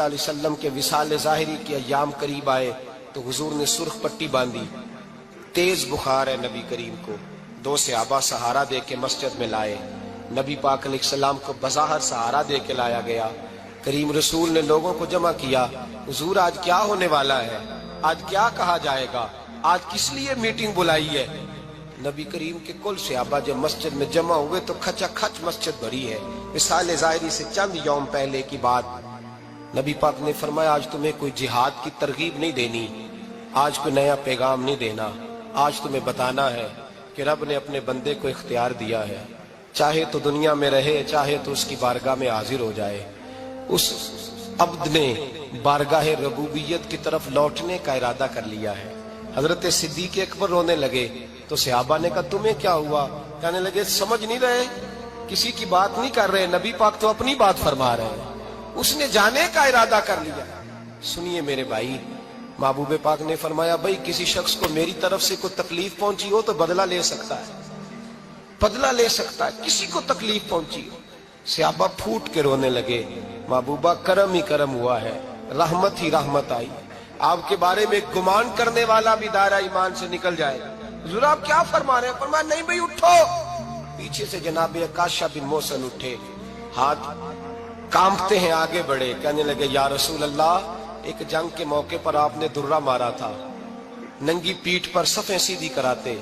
علیہ وسلم کے وصال ظاہری کے ایام قریب آئے تو حضور نے سرخ پٹی باندھی، تیز بخار ہے نبی کریم کو، 2 صحابہ سہارا دے کے مسجد میں لائے، نبی پاک علیہ السلام کو بظاہر سہارا دے کے لایا گیا۔ کریم رسول نے لوگوں کو جمع کیا، حضور آج کیا ہونے والا ہے، آج کیا کہا جائے گا، آج کس لیے میٹنگ بلائی ہے؟ نبی کریم کے کل صحابہ جب مسجد میں جمع ہوئے تو کھچا کھچ مسجد بھری ہے۔ وصال ظاہری سے چند یوم پہلے کی بات، نبی پاک نے فرمایا آج تمہیں کوئی جہاد کی ترغیب نہیں دینی، آج کوئی نیا پیغام نہیں دینا، آج تمہیں بتانا ہے کہ رب نے اپنے بندے کو اختیار دیا ہے، چاہے تو دنیا میں رہے، چاہے تو اس کی بارگاہ میں حاضر ہو جائے۔ اس عبد نے بارگاہ ربوبیت کی طرف لوٹنے کا ارادہ کر لیا ہے۔ حضرت صدیق اکبر رونے لگے تو صحابہ نے کہا تمہیں کیا ہوا؟ کہنے لگے سمجھ نہیں رہے، کسی کی بات نہیں کر رہے، نبی پاک تو اپنی بات فرما رہے ہیں، اس نے جانے کا ارادہ کر لیا۔ سنیے میرے بھائی، محبوب پاک نے فرمایا بھائی کسی شخص کو میری طرف سے کوئی تکلیف پہنچی ہو تو بدلہ لے سکتا ہے، بدلہ لے سکتا ہے، کسی کو تکلیف پہنچی ہو۔ صحابہ پھوٹ کے رونے لگے، محبوبہ کرم ہی کرم ہوا ہے، رحمت ہی رحمت آئی، آپ کے بارے میں گمان کرنے والا بھی دائرہ ایمان سے نکل جائے گا۔ حضور آپ کیا فرما رہے ہیں؟ فرمایا نہیں بھائی اٹھو۔ پیچھے سے جناب عکاشہ بن محصن اٹھے، ہاتھ کانپتے ہیں، آگے بڑھے، کہنے لگے یا رسول اللہ، ایک جنگ کے موقع پر آپ نے درہ مارا تھا، ننگی پیٹھ پر صفیں سیدھی کراتے،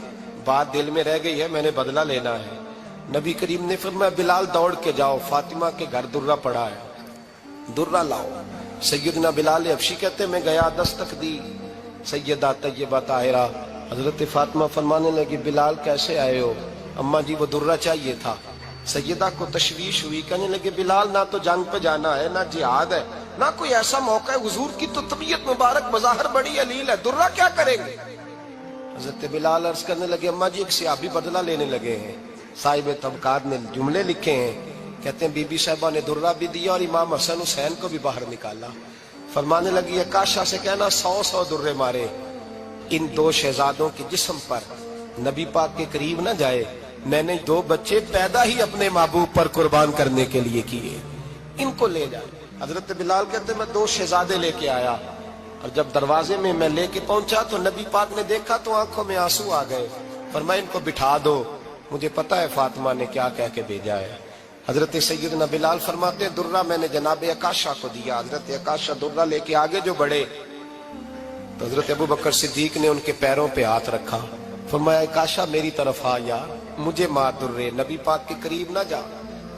بات دل میں رہ گئی ہے، میں نے بدلہ لینا ہے۔ نبی کریم نے فرمایا بلال دوڑ کے جاؤ، فاطمہ کے گھر درہ پڑا ہے، درہ لاؤ۔ سیدنا بلال حبشی کہتے میں گیا، دستک دی سیدہ طیبہ طاہرہ، حضرت فاطمہ فرمانے لگی بلال کیسے آئے ہو؟ اماں جی وہ درہ چاہیے تھا۔ سیدہ کو تشویش ہوئی، کہنے لگے بلال نہ تو جنگ پہ جانا ہے، نہ جہاد ہے، نہ کوئی ایسا موقع ہے، حضور کی تو طبیعت مبارک بظاہر بڑی علیل ہے، درہ کیا کریں گے؟ حضرت بلال عرض کرنے لگے اماں جی ایک صحابی بدلہ لینے لگے ہیں، صاحب طبقات نے جملے لکھے ہیں، کہتے ہیں بی بی صاحبہ نے درہ بھی دیا اور امام حسن حسین کو بھی باہر نکالا۔ فرمانے لگی عکاشہ سے کہنا 100 درے مارے، ان 2 شہزادوں کے جسم پر نبی پاک کے قریب نہ جائے، میں نے 2 بچے پیدا ہی اپنے محبوب پر قربان کرنے کے لیے کیے، ان کو لے جائے۔ حضرت بلال کہتے ہیں میں 2 شہزادے لے کے آیا، اور جب دروازے میں میں لے کے پہنچا تو نبی پاک نے دیکھا تو آنکھوں میں آنسو آ گئے۔ فرمایا ان کو بٹھا دو، مجھے پتا ہے فاطمہ نے کیا کہہ کے بھیجا ہے۔ حضرت سیدنا بلال فرماتے ہیں درہ میں نے جناب عکاشہ کو دیا، حضرت عکاشہ درہ لے کے آگے جو بڑھے تو حضرت ابو بکر صدیق نے ان کے پیروں پہ ہاتھ رکھا، فرمایا عکاشہ میری طرف آ یار، مجھے مار درے، نبی پاک کے قریب نہ جا۔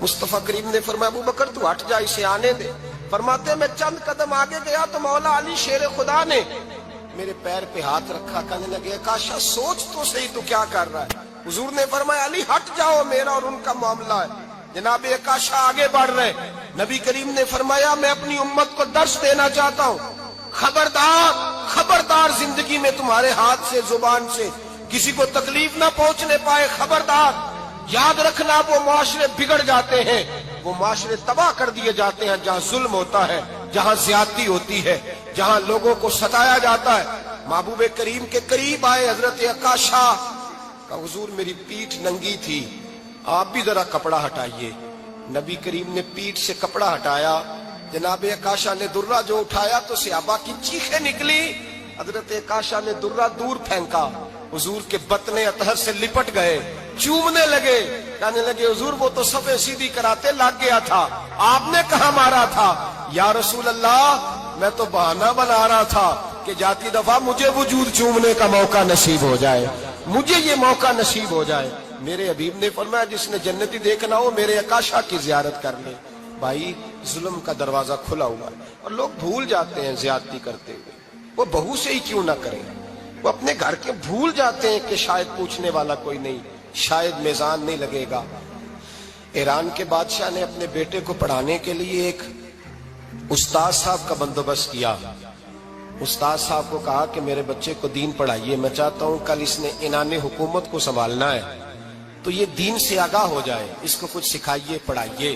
مصطفیٰ کریم نے فرمایا ابو بکر تو ہٹ جا، اسے آنے دے۔ فرماتے ہیں میں چند قدم آگے گیا تو مولا علی شیر خدا نے میرے پیر پہ ہاتھ رکھا، کہنے لگے عکاشہ سوچ تو صحیح تو کیا کر رہا ہے؟ حضور نے فرمایا علی ہٹ جاؤ، میرا اور ان کا معاملہ ہے۔ جناب عکاشہ آگے بڑھ رہے، نبی کریم نے فرمایا میں اپنی امت کو درس دینا چاہتا ہوں، خبردار خبردار زندگی میں تمہارے ہاتھ سے زبان سے کسی کو تکلیف نہ پہنچنے پائے، خبردار یاد رکھنا وہ معاشرے بگڑ جاتے ہیں، وہ معاشرے تباہ کر دیے جاتے ہیں جہاں ظلم ہوتا ہے، جہاں زیادتی ہوتی ہے، جہاں لوگوں کو ستایا جاتا ہے۔ محبوب کریم کے قریب آئے حضرت عکاشہ، کہا حضور میری پیٹھ ننگی تھی، آپ بھی ذرا کپڑا ہٹائیے۔ نبی کریم نے پیٹھ سے کپڑا ہٹایا، جناب عکاشہ نے درہ جو اٹھایا تو صحابہ کی چیخیں نکلی، حضرت عکاشہ نے درہ دور پھینکا، حضور کے بطن اطہر سے لپٹ گئے، چومنے لگے، کہنے لگے حضور وہ تو صفیں سیدھی کراتے لگ گیا تھا، آپ نے کہاں مارا تھا؟ یا رسول اللہ میں تو بہانہ بنا رہا تھا کہ جاتی دفعہ مجھے وجود چومنے کا موقع نصیب ہو جائے، مجھے یہ موقع نصیب ہو جائے۔ میرے حبیب نے فرمایا جس نے جنتی دیکھنا ہو میرے عکاشہ کی زیارت کر لے۔ بھائی ظلم کا دروازہ کھلا ہوا ہے اور لوگ بھول جاتے ہیں زیادتی کرتے ہوئے، وہ بہو سے ہی کیوں نہ کریں، وہ اپنے گھر کے بھول جاتے ہیں کہ شاید پوچھنے والا کوئی نہیں، شاید میزان نہیں لگے گا۔ ایران کے بادشاہ نے اپنے بیٹے کو پڑھانے کے لیے ایک استاد صاحب کا بندوبست کیا۔ استاد صاحب کو کہا کہ میرے بچے کو دین پڑھائیے، میں چاہتا ہوں کل اس نے عنان حکومت کو سنبھالنا ہے تو یہ دین سے آگاہ ہو جائے، اس کو کچھ سکھائیے پڑھائیے۔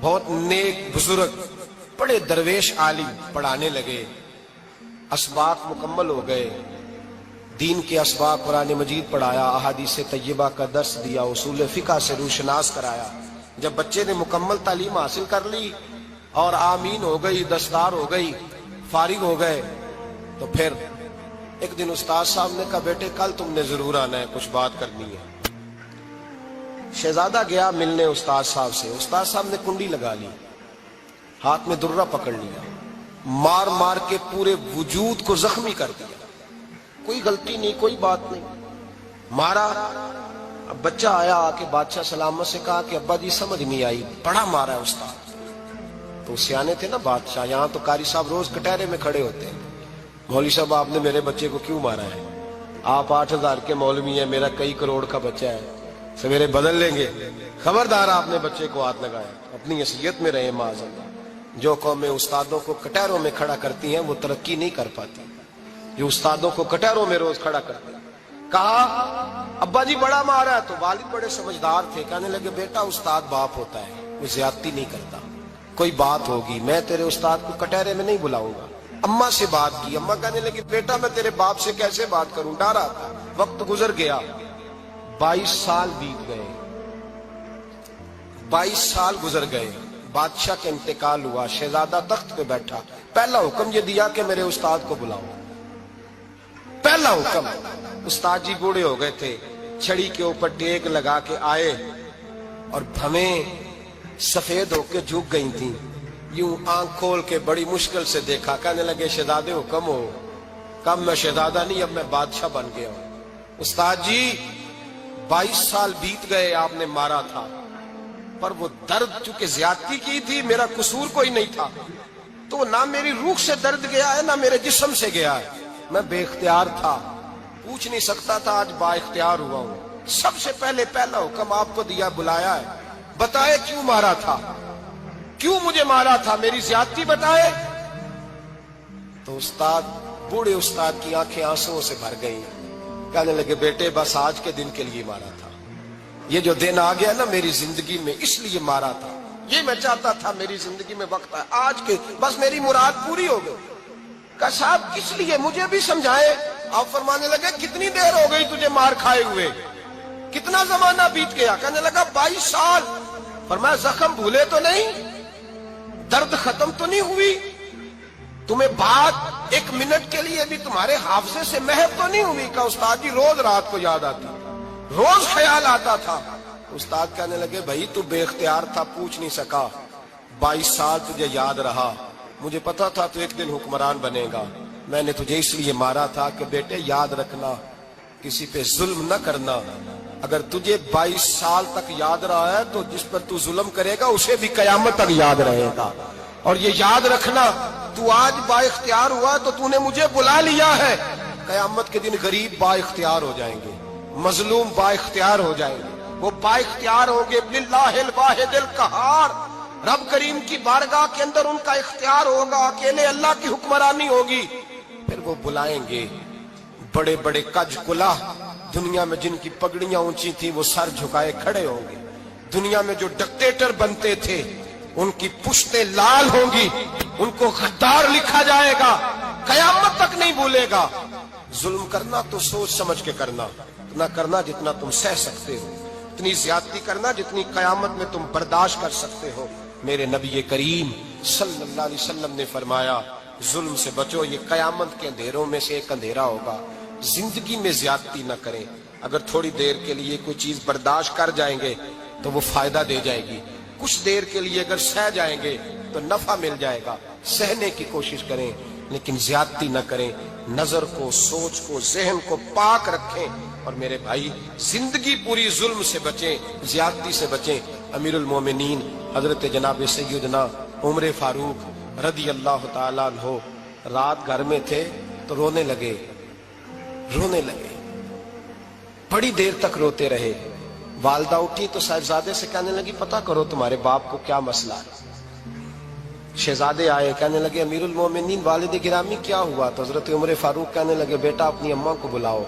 بہت نیک بزرگ بڑے درویش عالم پڑھانے لگے، اسباق مکمل ہو گئے، دین کے اسباق قرآن مجید پڑھایا، احادیث طیبہ کا درس دیا، اصول فقہ سے روشناس کرایا۔ جب بچے نے مکمل تعلیم حاصل کر لی اور آمین ہو گئی، دستار ہو گئی، فارغ ہو گئے، تو پھر ایک دن استاد صاحب نے کہا بیٹے کل تم نے ضرور آنا ہے، کچھ بات کرنی ہے۔ شہزادہ گیا ملنے استاد صاحب سے، استاد صاحب نے کنڈی لگا لی، ہاتھ میں درہ پکڑ لیا، مار مار کے پورے وجود کو زخمی کر دیا، کوئی غلطی نہیں، کوئی بات نہیں، مارا۔ اب بچہ آیا آ کے بادشاہ سلامت سے کہا کہ ابا جی سمجھ نہیں آئی، بڑا مارا ہے استاد۔ تو سیانے تھے نا بادشاہ، یہاں تو قاری صاحب روز کٹہرے میں کھڑے ہوتے ہیں، مولوی صاحب آپ نے میرے بچے کو کیوں مارا ہے؟ آپ 8,000 کے مولوی ہیں، میرا کئی کروڑ کا بچہ ہے، سویرے بدل لیں گے، خبردار آپ نے بچے کو ہاتھ لگایا، اپنی حیثیت میں رہے معاذ اللہ۔ جو قومیں استادوں کو کٹہروں میں کھڑا کرتی ہیں وہ ترقی نہیں کر پاتی، جو استادوں کو کٹہروں میں روز کھڑا کرتے ہیں۔ کہا ابا جی بڑا مارا ہے، تو والد بڑے سمجھدار تھے، کہنے لگے بیٹا استاد باپ ہوتا ہے، وہ زیادتی نہیں کرتا، کوئی بات ہوگی، میں تیرے استاد کو کٹہرے میں نہیں بلاؤں گا۔ اماں سے بات کی، اماں کہنے لگی بیٹا میں تیرے باپ سے کیسے بات کروں، ڈرا تھا۔ وقت گزر گیا، 22 سال بیت گئے، 22 سال گزر گئے، بادشاہ کا انتقال ہوا، شہزادہ تخت پہ بیٹھا، پہلا حکم یہ دیا کہ میرے استاد کو بلاؤ، پہلا حکم۔ استاد جی بوڑھے ہو گئے تھے، چھڑی کے اوپر ٹیک لگا کے آئے اور بھویں سفید ہو کے جھک گئی تھیں، یوں آنکھ کھول کے بڑی مشکل سے دیکھا، کہنے لگے شہزادے حکم ہو۔ کب میں شہزادہ نہیں، اب میں بادشاہ بن گیا ہوں۔ استاد جی 22 سال بیت گئے، آپ نے مارا تھا، پر وہ درد چونکہ زیادتی کی تھی، میرا قصور کوئی نہیں تھا، تو نہ میری روح سے درد گیا ہے نہ میرے جسم سے گیا ہے، میں بے اختیار تھا، پوچھ نہیں سکتا تھا، آج با اختیار ہوا ہوں۔ سب سے پہلے پہلا حکم آپ کو دیا، بلایا ہے، بتائے کیوں مارا تھا، کیوں مجھے مارا تھا، میری زیادتی بتائے۔ تو استاد، بوڑھے استاد کی آنکھیں آنسوؤں سے بھر گئی، کہنے لگے بیٹے بس آج کے دن کے لیے مارا تھا، یہ جو دن آ گیا نا میری زندگی میں، اس لیے مارا تھا، یہ میں چاہتا تھا میری زندگی میں وقت آئے، آج کے بس میری مراد پوری ہو گئی۔ کہا صاحب کس لیے، مجھے بھی سمجھائے۔ آپ فرمانے لگے کتنی دیر ہو گئی تجھے مار کھائے ہوئے، کتنا زمانہ بیت گیا؟ کہنے لگا 22 سال۔ فرمایا زخم بھولے تو نہیں، درد ختم تو نہیں ہوئی، تمہیں بات 1 منٹ کے لیے بھی تمہارے حافظے سے محو تو نہیں ہوئی؟ کہا استاد جی روز رات کو یاد آتی، روز خیال آتا تھا۔ استاد کہنے لگے بھائی تو بے اختیار تھا، پوچھ نہیں سکا، 22 سال تجھے یاد رہا، مجھے پتا تھا تو ایک دن حکمران بنے گا، میں نے تجھے اس لیے مارا تھا کہ بیٹے یاد رکھنا، کسی پہ ظلم نہ کرنا، اگر تجھے 22 سال تک یاد رہا ہے تو جس پر تو ظلم کرے گا اسے بھی قیامت تک یاد رہے گا، اور یہ یاد رکھنا تو آج با اختیار ہوا تو تو نے مجھے بلا لیا ہے، قیامت کے دن غریب با اختیار ہو جائیں گے، مظلوم با اختیار ہو جائیں گے، وہ با اختیار ہوں گے، للہ الواحد القہار، رب کریم کی بارگاہ کے اندر ان کا اختیار ہوگا، اکیلے اللہ کی حکمرانی ہوگی، پھر وہ بلائیں گے بڑے بڑے کج کلاہ، دنیا میں جن کی پگڑیاں اونچی تھیں وہ سر جھکائے کھڑے ہوں گے، دنیا میں جو ڈکٹیٹر بنتے تھے ان کی پشتیں لال ہوں گی، ان کو غدار لکھا جائے گا، قیامت تک نہیں بھولے گا۔ ظلم کرنا تو سوچ سمجھ کے کرنا، اتنا کرنا جتنا تم سہ سکتے ہو، اتنی زیادتی کرنا جتنی قیامت میں تم برداشت کر سکتے ہو۔ میرے نبی کریم صلی اللہ علیہ وسلم نے فرمایا ظلم سے بچو، یہ قیامت کے اندھیروں میں سے ایک اندھیرا ہوگا، زندگی میں زیادتی نہ کریں، اگر تھوڑی دیر کے لیے کوئی چیز برداشت کر جائیں گے تو وہ فائدہ دے جائے گی، کچھ دیر کے لیے اگر سہ جائیں گے تو نفع مل جائے گا، سہنے کی کوشش کریں لیکن زیادتی نہ کریں، نظر کو، سوچ کو، ذہن کو پاک رکھیں، اور میرے بھائی زندگی پوری ظلم سے بچیں، زیادتی سے بچیں۔ امیر المومنین حضرت جناب سیدنا عمر فاروق رضی اللہ تعالیٰ عنہ رات گھر میں تھے تو رونے لگے، بڑی دیر تک روتے رہے، والدہ اٹھی تو صاحبزادے سے کہنے لگی پتہ کرو تمہارے باپ کو کیا مسئلہ ہے۔ شہزادے آئے، کہنے لگے امیر المومنین والد گرامی کیا ہوا؟ تو حضرت عمر فاروق کہنے لگے بیٹا اپنی اماں کو بلاؤ۔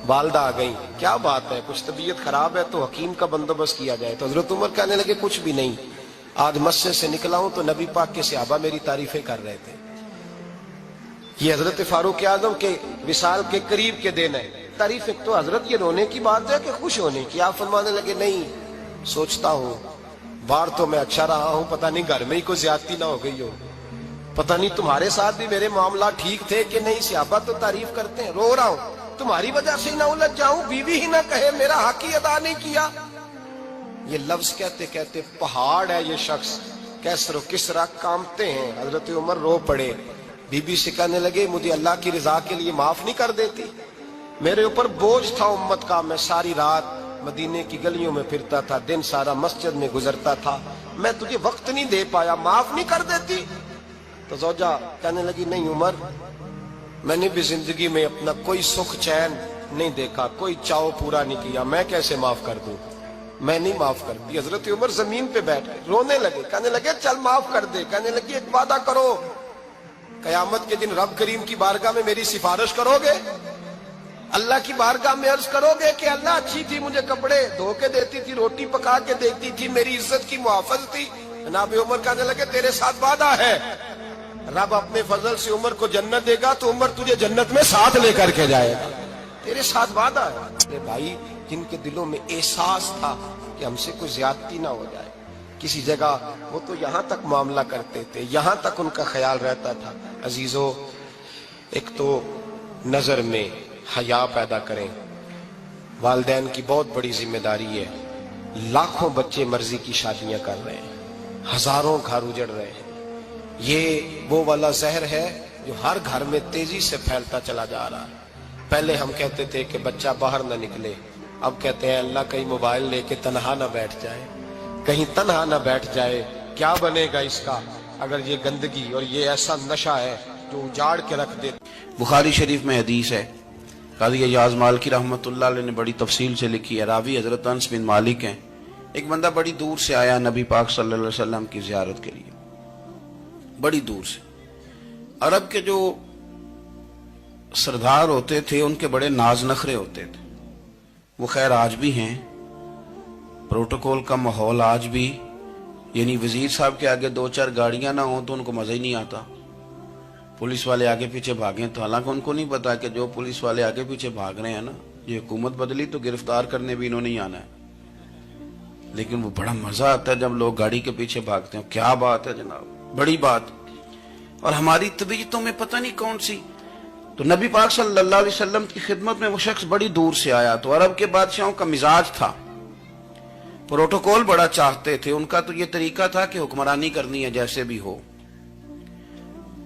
والدہ آ گئی، کیا بات ہے، کچھ طبیعت خراب ہے تو حکیم کا بندوبست کیا جائے۔ تو حضرت عمر کہنے لگے کچھ بھی نہیں، آج مسجد سے نکلا ہوں تو نبی پاک کے صحابہ میری تعریفیں کر رہے تھے۔ یہ حضرت فاروق اعظم کے وصال کے قریب کے دن ہے، تعریفیں تو حضرت یہ رونے کی بات ہے کہ خوش ہونے کی؟ آپ فرمانے لگے نہیں، سوچتا ہوں باہر تو میں اچھا رہا ہوں، پتہ نہیں گھر میں ہی کوئی زیادتی نہ ہو گئی ہو، پتہ نہیں تمہارے ساتھ بھی میرے معاملات ٹھیک تھے کہ نہیں۔ صحابہ تو تعریف کرتے ہیں، رو رہا ہوں تمہاری وجہ سے نہ الجھ جاؤں، بیوی ہی نہ کہے میرا حق ہی ادا نہیں کیا۔ یہ لفظ کہتے کہتے پہاڑ ہے یہ شخص، کیسر و کسرا کامتے ہیں۔ حضرت عمر رو پڑے، بی بی سے کہنے لگے مجھے اللہ کی رضا کے لیے معاف نہیں کر دیتی؟ میرے اوپر بوجھ تھا امت کا، میں ساری رات مدینے کی گلیوں میں پھرتا تھا، دن سارا مسجد میں گزرتا تھا، میں تجھے وقت نہیں دے پایا، معاف نہیں کر دیتی؟ تو زوجہ کہنے لگی نہیں عمر، میں نے بھی زندگی میں اپنا کوئی سکھ چین نہیں دیکھا، کوئی چاؤ پورا نہیں کیا، میں کیسے معاف کر دوں؟ میں نہیں معاف کرتی۔ حضرت عمر زمین پہ بیٹھ گئے، رونے لگے، کہنے لگے چل معاف کر دے۔ کہنے لگی ایک وعدہ کرو، قیامت کے دن رب کریم کی بارگاہ میں میری سفارش کرو گے؟ اللہ کی بارگاہ میں عرض کرو گے کہ اللہ اچھی تھی، مجھے کپڑے دھو کے دیتی تھی، روٹی پکا کے دیتی تھی، میری عزت کی محافظ تھی؟ جناب عمر کہنے لگے تیرے ساتھ وعدہ ہے، رب اپنے فضل سے عمر کو جنت دے گا تو عمر تجھے جنت میں ساتھ لے کر کے جائے گا، تیرے ساتھ وعدہ ہے۔ میرے بھائی جن کے دلوں میں احساس تھا کہ ہم سے کوئی زیادتی نہ ہو جائے کسی جگہ، وہ تو یہاں تک معاملہ کرتے تھے، یہاں تک ان کا خیال رہتا تھا۔ عزیزو، ایک تو نظر میں حیا پیدا کریں، والدین کی بہت بڑی ذمہ داری ہے۔ لاکھوں بچے مرضی کی شادیاں کر رہے ہیں، ہزاروں گھر اجڑ رہے ہیں، یہ وہ والا زہر ہے جو ہر گھر میں تیزی سے پھیلتا چلا جا رہا ہے۔ پہلے ہم کہتے تھے کہ بچہ باہر نہ نکلے، اب کہتے ہیں اللہ کہیں موبائل لے کے تنہا نہ بیٹھ جائے، کہیں تنہا نہ بیٹھ جائے، کیا بنے گا اس کا اگر یہ گندگی اور یہ ایسا نشہ ہے جو اجاڑ کے رکھ دے۔ بخاری شریف میں حدیث ہے، قاضی اعجاز مالکی رحمۃ اللہ علیہ نے بڑی تفصیل سے لکھی ہے، راوی حضرت انس بن مالک ہیں۔ ایک بندہ بڑی دور سے آیا نبی پاک صلی اللہ علیہ وسلم کی زیارت کے لیے، بڑی دور سے۔ عرب کے جو سردار ہوتے تھے ان کے بڑے ناز نخرے ہوتے تھے، وہ خیر آج بھی ہیں، پروٹوکول کا ماحول آج بھی، یعنی وزیر صاحب کے آگے دو چار گاڑیاں نہ ہوں تو ان کو مزہ ہی نہیں آتا، پولیس والے آگے پیچھے بھاگیں تو، حالانکہ ان کو نہیں پتا کہ جو پولیس والے آگے پیچھے بھاگ رہے ہیں نا، یہ حکومت بدلی تو گرفتار کرنے بھی انہوں نے آنا ہے، لیکن وہ بڑا مزہ آتا ہے جب لوگ گاڑی کے پیچھے بھاگتے ہیں۔ کیا بات ہے جناب، بڑی بات۔ اور ہماری طبیعتوں میں پتہ نہیں کون سی، تو نبی پاک صلی اللہ علیہ وسلم کی خدمت میں وہ شخص بڑی دور سے آیا، تو عرب کے بادشاہوں کا مزاج تھا، پروٹوکول بڑا چاہتے تھے، ان کا تو یہ طریقہ تھا کہ حکمرانی کرنی ہے جیسے بھی ہو۔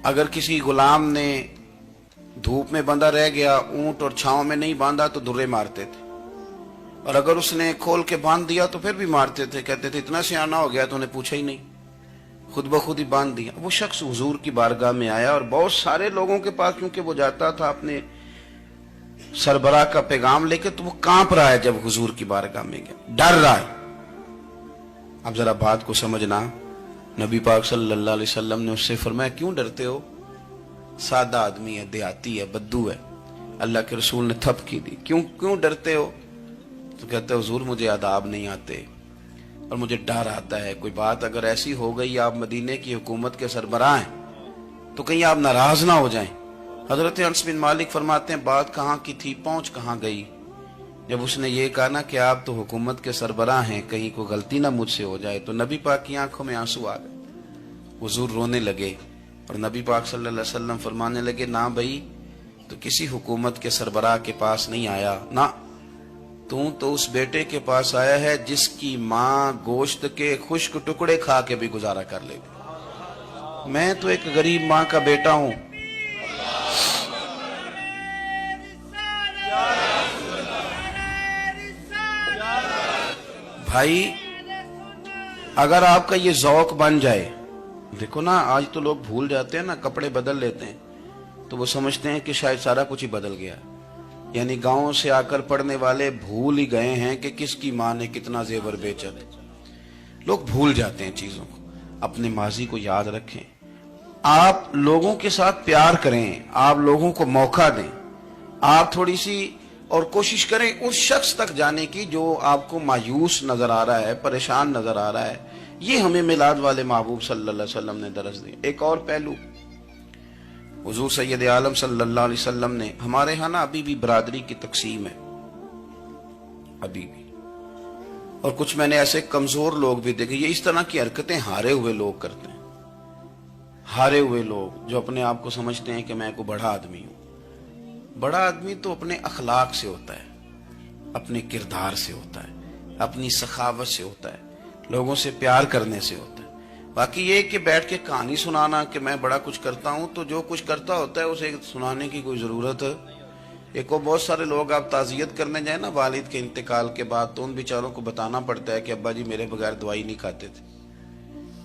اگر کسی غلام نے دھوپ میں بندھا رہ گیا، اونٹ اور چھاؤں میں نہیں باندھا تو درے مارتے تھے، اور اگر اس نے کھول کے باندھ دیا تو پھر بھی مارتے تھے، کہتے تھے اتنا سیانا ہو گیا تو انہیں پوچھا ہی نہیں، خود بخود ہی باندھ دیا۔ وہ شخص حضور کی بارگاہ میں آیا اور بہت سارے لوگوں کے پاس کیونکہ وہ جاتا تھا اپنے سربراہ کا پیغام لے کے، تو وہ کانپ رہا ہے جب حضور کی بارگاہ میں گیا، ڈر رہا ہے۔ اب ذرا بات کو سمجھنا، نبی پاک صلی اللہ علیہ وسلم نے اس سے فرمایا کیوں ڈرتے ہو؟ سادہ آدمی ہے، دیہاتی ہے، بدو ہے۔ اللہ کے رسول نے تھپ کی دی، کیوں ڈرتے ہو؟ تو کہتے حضور مجھے آداب نہیں آتے اور مجھے ڈر آتا ہے، کوئی بات اگر ایسی ہو گئی، آپ مدینے کی حکومت کے سربراہ ہیں، تو کہیں آپ ناراض نہ ہو جائیں۔ حضرت انس بن مالک فرماتے ہیں بات کہاں کی تھی، پہنچ کہاں گئی؟ جب اس نے یہ کہا نا کہ آپ تو حکومت کے سربراہ ہیں، کہیں کوئی غلطی نہ مجھ سے ہو جائے، تو نبی پاک کی آنکھوں میں آنسو آ گئے، حضور رونے لگے، اور نبی پاک صلی اللہ علیہ وسلم فرمانے لگے نہ بھائی، تو کسی حکومت کے سربراہ کے پاس نہیں آیا، نہ تو اس بیٹے کے پاس آیا ہے جس کی ماں گوشت کے خشک ٹکڑے کھا کے بھی گزارا کر لے گی۔ میں تو ایک غریب ماں کا بیٹا ہوں۔ بھائی اگر آپ کا یہ ذوق بن جائے، دیکھو نا آج تو لوگ بھول جاتے ہیں نا، کپڑے بدل لیتے ہیں تو وہ سمجھتے ہیں کہ شاید سارا کچھ ہی بدل گیا، یعنی گاؤں سے آ کر پڑھنے والے بھول ہی گئے ہیں کہ کس کی ماں نے کتنا زیور بیچا۔ لوگ بھول جاتے ہیں چیزوں کو، اپنے ماضی کو یاد رکھیں، آپ لوگوں کے ساتھ پیار کریں، آپ لوگوں کو موقع دیں، آپ تھوڑی سی اور کوشش کریں اس شخص تک جانے کی جو آپ کو مایوس نظر آ رہا ہے، پریشان نظر آ رہا ہے۔ یہ ہمیں میلاد والے محبوب صلی اللہ علیہ وسلم نے درس دی۔ ایک اور پہلو، حضور سید عالم صلی اللہ علیہ وسلم نے، ہمارے ہاں نا ابھی بھی برادری کی تقسیم ہے، ابھی بھی اور کچھ میں نے ایسے کمزور لوگ بھی دیکھے. یہ اس طرح کی حرکتیں ہارے ہوئے لوگ کرتے ہیں. ہارے ہوئے لوگ جو اپنے آپ کو سمجھتے ہیں کہ میں کوئی بڑا آدمی ہوں. بڑا آدمی تو اپنے اخلاق سے ہوتا ہے, اپنے کردار سے ہوتا ہے, اپنی سخاوت سے ہوتا ہے, لوگوں سے پیار کرنے سے ہوتا ہے. باقی یہ کہ بیٹھ کے کہانی سنانا کہ میں بڑا کچھ کرتا ہوں, تو جو کچھ کرتا ہوتا ہے اسے سنانے کی کوئی ضرورت ہے. ایک اور بہت سارے لوگ آپ تعزیت کرنے جائیں نا والد کے انتقال کے بعد, تو ان بیچاروں کو بتانا پڑتا ہے کہ ابا جی میرے بغیر دوائی نہیں کھاتے تھے.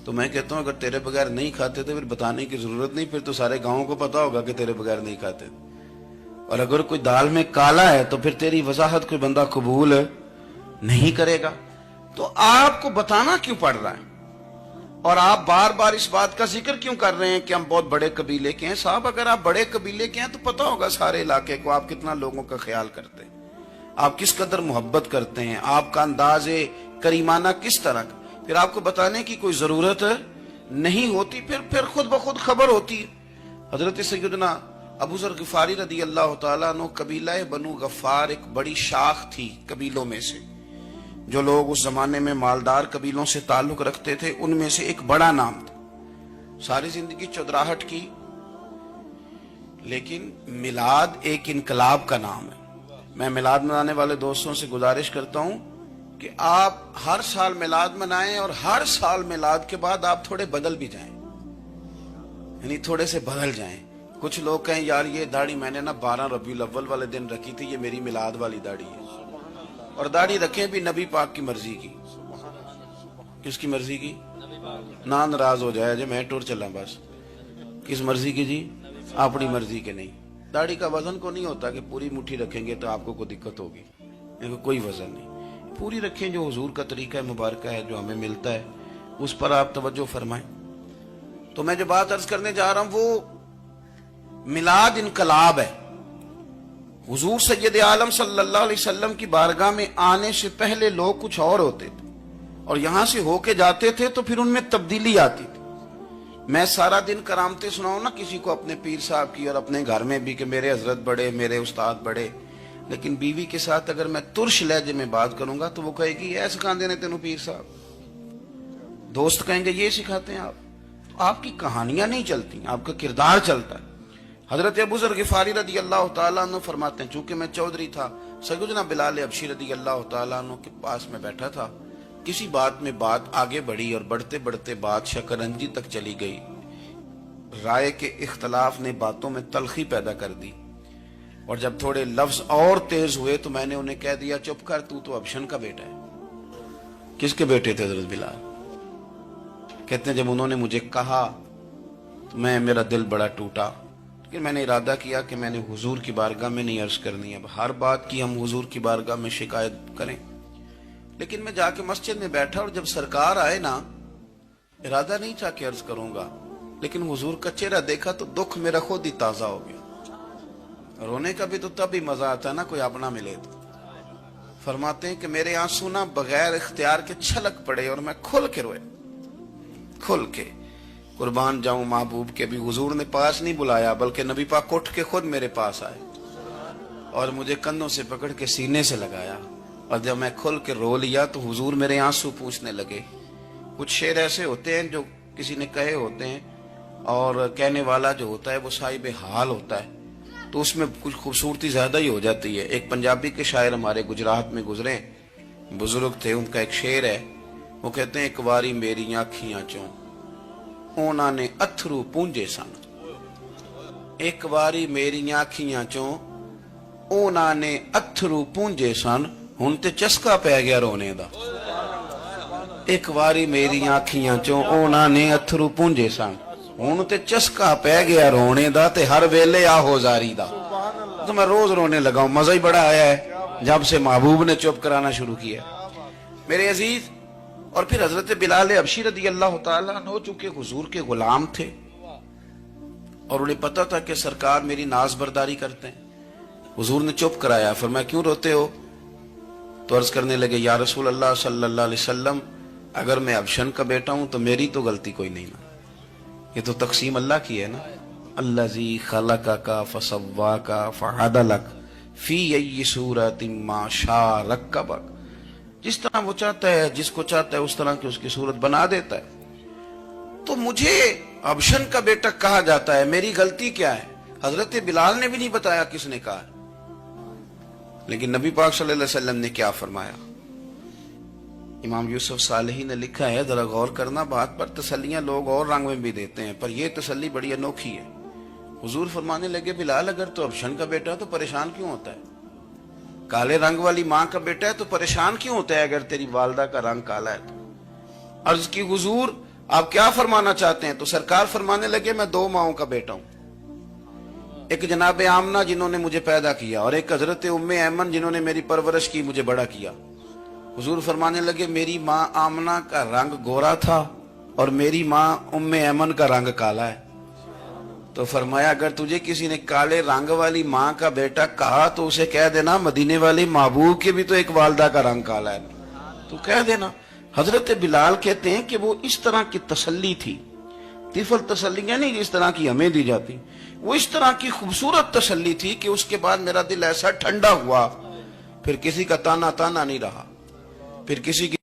تو میں کہتا ہوں اگر تیرے بغیر نہیں کھاتے تھے پھر بتانے کی ضرورت نہیں, پھر تو سارے گاؤں کو پتا ہوگا کہ تیرے بغیر نہیں کھاتے تھے. اور اگر کوئی دال میں کالا ہے تو پھر تیری وضاحت کوئی بندہ قبول نہیں کرے گا. تو آپ کو بتانا کیوں پڑ رہا ہے, اور آپ بار بار اس بات کا ذکر کیوں کر رہے ہیں کہ ہم بہت بڑے قبیلے کے ہیں؟ صاحب اگر آپ بڑے قبیلے کے ہیں تو پتا ہوگا سارے علاقے کو آپ کتنا لوگوں کا خیال کرتے ہیں, آپ کس قدر محبت کرتے ہیں, آپ کا انداز کریمانہ کس طرح کا. پھر آپ کو بتانے کی کوئی ضرورت نہیں ہوتی, پھر خود بخود خبر ہوتی. حضرت سیدنا ابو ذر غفاری رضی اللہ تعالیٰ عنہ, قبیلہ بنو غفار ایک بڑی شاخ تھی قبیلوں میں سے. جو لوگ اس زمانے میں مالدار قبیلوں سے تعلق رکھتے تھے ان میں سے ایک بڑا نام تھا. ساری زندگی چودراہٹ کی, لیکن میلاد ایک انقلاب کا نام ہے. میں میلاد منانے والے دوستوں سے گزارش کرتا ہوں کہ آپ ہر سال میلاد منائیں, اور ہر سال میلاد کے بعد آپ تھوڑے بدل بھی جائیں, یعنی تھوڑے سے بدل جائیں. کچھ لوگ کہیں یار یہ داڑھی میں نے نا 12 ربیع الاول والے دن رکھی تھی, یہ میری میلاد والی داڑھی ہے. اور داڑھی رکھیں بھی نبی پاک کی مرضی کی. کس کی مرضی کی؟ نہ ناراض ہو جائے جی میں ٹور چلا بس. کس مرضی کی جی؟ اپنی مرضی کے نہیں. داڑھی کا وزن کو نہیں ہوتا کہ پوری مٹھی رکھیں گے تو آپ کو کوئی دقت ہوگی, کوئی وزن نہیں. پوری رکھیں, جو حضور کا طریقہ مبارکہ ہے جو ہمیں ملتا ہے اس پر آپ توجہ فرمائیں. تو میں جو بات عرض کرنے جا رہا ہوں وہ میلاد انقلاب ہے. حضور سید عالم صلی اللہ علیہ وسلم کی بارگاہ میں آنے سے پہلے لوگ کچھ اور ہوتے تھے, اور یہاں سے ہو کے جاتے تھے تو پھر ان میں تبدیلی آتی تھی. میں سارا دن کرامتیں سناؤں نا کسی کو اپنے پیر صاحب کی, اور اپنے گھر میں بھی کہ میرے حضرت بڑے, میرے استاد بڑے, لیکن بیوی کے ساتھ اگر میں ترش لہجے میں بات کروں گا تو وہ کہے گی یہ سکھاندے نے تینوں پیر صاحب. دوست کہیں گے یہ سکھاتے ہیں آپ. تو آپ کی کہانیاں نہیں چلتی, آپ کا کردار چلتا ہے. حضرت ابو ذر غفاری رضی اللہ تعالیٰ عنہ فرماتے ہیں چونکہ میں چودھری تھا, سیدنا بلال حبشی رضی اللہ تعالیٰ عنہ کے پاس میں بیٹھا تھا. کسی بات میں بات آگے بڑھی اور بڑھتے بڑھتے بات شکنجی تک چلی گئی. رائے کے اختلاف نے باتوں میں تلخی پیدا کر دی, اور جب تھوڑے لفظ اور تیز ہوئے تو میں نے انہیں کہہ دیا چپ کر, تو ابشن کا بیٹا ہے. کس کے بیٹے تھے حضرت بلال؟ کہتے ہیں جب انہوں نے مجھے کہا تو میرا دل بڑا ٹوٹا, لیکن میں نے ارادہ کیا کہ میں نے حضور کی بارگاہ میں نہیں عرض کرنی. اب ہر بات کی ہم حضور کی بارگاہ میں شکایت کریں. لیکن میں جا کے مسجد میں بیٹھا, اور جب سرکار آئے نا, ارادہ نہیں تھا کہ عرض کروں گا, لیکن حضور کا چہرہ دیکھا تو دکھ میرا خود ہی تازہ ہو گیا. رونے کا بھی تو تب ہی مزہ آتا ہے نا کوئی اپنا ملے تو. فرماتے ہیں کہ میرے آنسو نا بغیر اختیار کے چھلک پڑے, اور میں کھل کے روئے, کھل کے. قربان جاؤں محبوب کے, بھی حضور نے پاس نہیں بلایا بلکہ نبی پاک اٹھ کے خود میرے پاس آئے اور مجھے کندھوں سے پکڑ کے سینے سے لگایا. اور جب میں کھل کے رو لیا تو حضور میرے آنسو پوچھنے لگے. کچھ شعر ایسے ہوتے ہیں جو کسی نے کہے ہوتے ہیں, اور کہنے والا جو ہوتا ہے وہ صاحب حال ہوتا ہے, تو اس میں کچھ خوبصورتی زیادہ ہی ہو جاتی ہے. ایک پنجابی کے شاعر ہمارے گجرات میں گزرے, بزرگ تھے, ان کا ایک شعر ہے, وہ کہتے ہیں ایک واری میری آنکھیاں چوں اونا نے اتھرو پونجے سن. ایک واری میری آنکھیاں چوں اونا نے اتھرو پونجے سن, ہن تے چسکا پہ گیا رونے دا. ایک واری میری آنکھیاں چوں اونا نے اتھرو پونجے سن, ہن تے چسکا پہ گیا رونے دا, تے ہر ویلے آہو زاری دا. تو میں روز رونے لگا ہوں, مزہ ہی بڑا آیا ہے جب سے محبوب نے چپ کرانا شروع کیا میرے عزیز. اور پھر حضرت بلال حبشی رضی اللہ تعالیٰ عنہ چونکہ حضور کے غلام تھے, اور انہیں پتا تھا کہ سرکار میری ناز برداری کرتے ہیں, حضور نے چپ کرایا. فرمایا کیوں روتے ہو؟ تو عرض کرنے لگے یا رسول اللہ صلی اللہ علیہ وسلم, اگر میں ابشن کا بیٹا ہوں تو میری تو غلطی کوئی نہیں نا, یہ تو تقسیم اللہ کی ہے نا. الذی خلقک فسواک فعدلک فی ای صورت ما شاء رکبک. جس طرح وہ چاہتا ہے، جس کو چاہتا ہے اس طرح کی اس کی صورت بنا دیتا ہے. تو مجھے ابشن کا بیٹا کہا جاتا ہے، میری غلطی کیا ہے؟ حضرت بلال نے بھی نہیں بتایا کس نے کہا. لیکن نبی پاک صلی اللہ علیہ وسلم نے کیا فرمایا؟ امام یوسف صالحی نے لکھا ہے، ذرا غور کرنا بات پر، تسلیاں لوگ اور رنگ میں بھی دیتے ہیں پر یہ تسلی بڑی انوکھی ہے. حضور فرمانے لگے، بلال اگر تو ابشن کا بیٹا ہے تو پریشان کیوں ہوتا ہے؟ کالے رنگ والی ماں کا بیٹا ہے تو پریشان کیوں ہوتا ہے اگر تیری والدہ کا رنگ کالا ہے تو؟ عرض کی حضور آپ کیا فرمانا چاہتے ہیں؟ تو سرکار فرمانے لگے، میں دو ماؤں کا بیٹا ہوں، ایک جناب آمنہ جنہوں نے مجھے پیدا کیا اور ایک حضرت ام ایمن جنہوں نے میری پرورش کی، مجھے بڑا کیا. حضور فرمانے لگے، میری ماں آمنہ کا رنگ گورا تھا اور میری ماں ام ایمن کا رنگ کالا ہے. تو فرمایا اگر تجھے کسی نے کالے رنگ والی ماں کا بیٹا کہا تو اسے کہہ دینا مدینے والے محبوب کے بھی تو ایک والدہ کا رنگ کالا ہے، تو کہہ دینا. حضرت بلال کہتے ہیں کہ وہ اس طرح کی تسلی تھی، طفل تسلیاں نہیں جس طرح کی ہمیں دی جاتی، وہ اس طرح کی خوبصورت تسلی تھی کہ اس کے بعد میرا دل ایسا ٹھنڈا ہوا، پھر کسی کا تانا نہیں رہا، پھر کسی کی